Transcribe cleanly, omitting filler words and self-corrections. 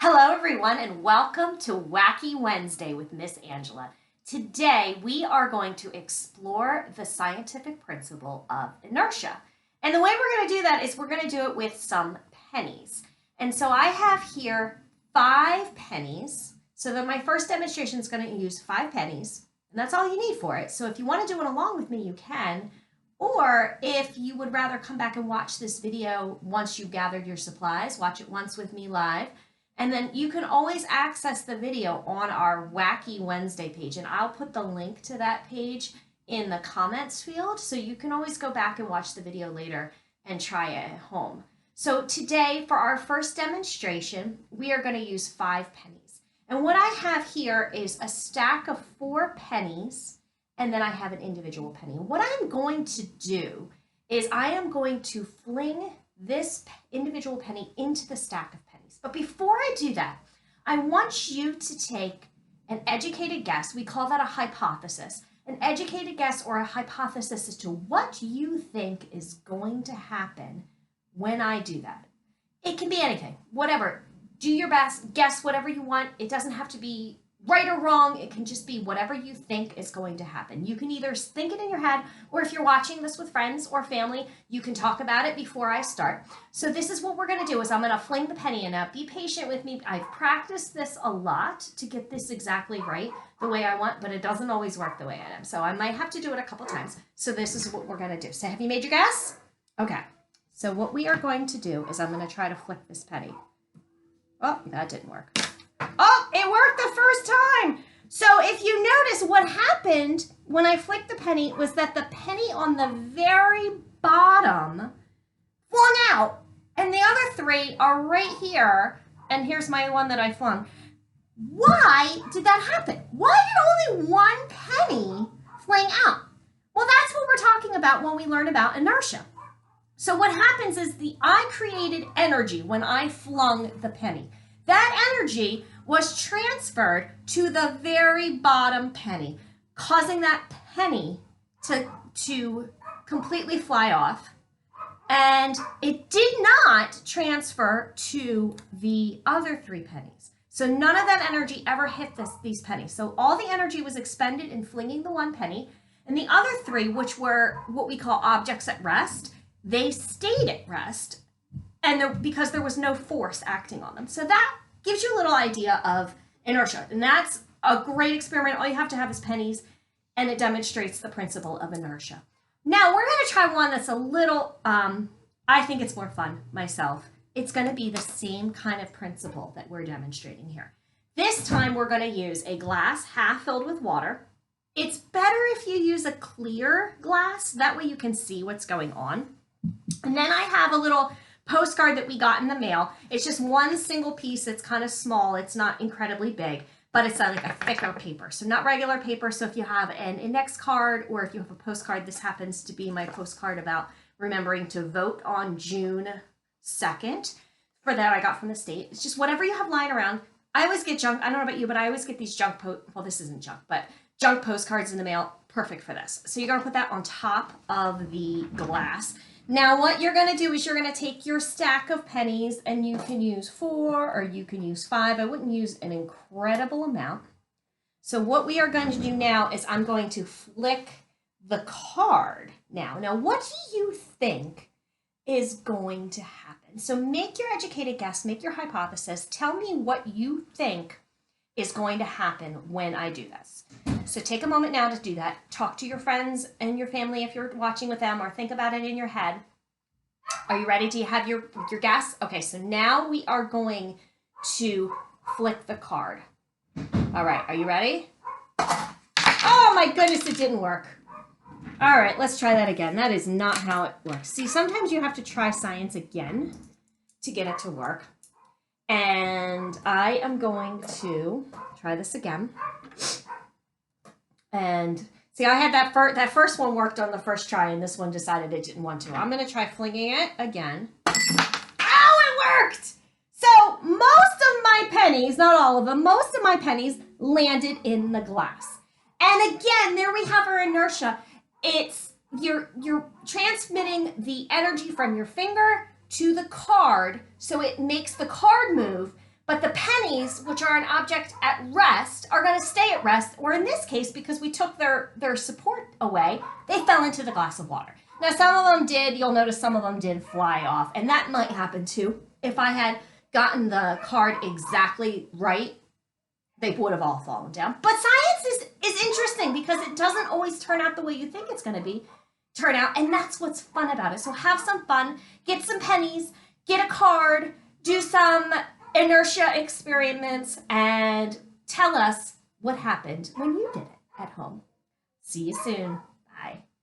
Hello everyone and welcome to Wacky Wednesday with Miss Angela. Today we are going to explore the scientific principle of inertia. And the way we're going to do that is we're going to do it with some pennies. And so I have here 5 pennies. So that my first demonstration is going to use 5 pennies. And that's all you need for it. So if you want to do it along with me, you can. Or if you would rather come back and watch this video once you've gathered your supplies, watch it once with me live. And then you can always access the video on our Wacky Wednesday page. And I'll put the link to that page in the comments field. So you can always go back and watch the video later and try it at home. So today for our first demonstration, we are going to use 5 pennies. And what I have here is a stack of 4 pennies. And then I have an individual penny. What I'm going to do is I am going to fling this individual penny into the stack of pennies. But before I do that, I want you to take an educated guess. We call that a hypothesis. An educated guess or a hypothesis as to what you think is going to happen when I do that. It can be anything, whatever. Do your best, guess whatever you want. It doesn't have to be right or wrong. It can just be whatever you think is going to happen. You can either think it in your head, or if you're watching this with friends or family, you can talk about it before I start. So this is what we're going to do is I'm going to fling the penny in. Now be patient with me. I've practiced this a lot to get this exactly right the way I want, but it doesn't always work the way I am. So I might have to do it a couple times. So this is what we're going to do. So have you made your guess? Okay. So what we are going to do is I'm going to try to flick this penny. Oh, that didn't work. Oh, it worked the first time. So if you notice what happened when I flicked the penny was that the penny on the very bottom flung out and the other 3 are right here. And here's my one that I flung. Why did that happen? Why did only 1 penny fling out? Well, that's what we're talking about when we learn about inertia. So what happens is I created energy when I flung the penny. That energy was transferred to the very bottom penny, causing that penny to completely fly off. And it did not transfer to the other 3 pennies. So none of that energy ever hit these pennies. So all the energy was expended in flinging the 1 penny, and the other 3, which were what we call objects at rest, they stayed at rest because there was no force acting on them. So that gives you a little idea of inertia. And that's a great experiment. All you have to have is pennies, and it demonstrates the principle of inertia. Now we're going to try one that's a little, I think it's more fun myself. It's going to be the same kind of principle that we're demonstrating here. This time we're going to use a glass half filled with water. It's better if you use a clear glass. That way you can see what's going on. And then I have a little postcard that we got in the mail. It's just one single piece. It's kind of small. It's not incredibly big, but it's like a thicker paper. So not regular paper. So if you have an index card or if you have a postcard, this happens to be my postcard about remembering to vote on June 2nd. For that I got from the state. It's just whatever you have lying around. I always get junk. I don't know about you, but I always get these well, this isn't junk, but junk postcards in the mail. Perfect for this. So you're going to put that on top of the glass. Now what you're going to do is you're going to take your stack of pennies, and you can use 4 or you can use 5. I wouldn't use an incredible amount. So what we are going to do now is I'm going to flick the card now. Now what do you think is going to happen? So make your educated guess, make your hypothesis. Tell me what you think is going to happen when I do this. So take a moment now to do that. Talk to your friends and your family if you're watching with them, or think about it in your head. Are you ready? Do you have your guess? Okay, so now we are going to flick the card. All right, are you ready? Oh my goodness, it didn't work. All right, let's try that again. That is not how it works. See, sometimes you have to try science again to get it to work. And I am going to try this again. And see, I had that first one worked on the first try, and this one decided it didn't want to. I'm going to try flinging it again. Oh, it worked! So most of my pennies, not all of them, most of my pennies landed in the glass. And again, there we have our inertia. It's you're transmitting the energy from your finger to the card, so it makes the card move, But the pennies, which are an object at rest, are going to stay at rest, or in this case, because we took their support away, they fell into the glass of water. Now, some of them did, you'll notice some of them did fly off, and that might happen too. If I had gotten the card exactly right, they would have all fallen down. But science is interesting because it doesn't always turn out the way you think it's going to turn out, and that's what's fun about it. So have some fun, get some pennies, get a card, do some inertia experiments, and tell us what happened when you did it at home. See you soon.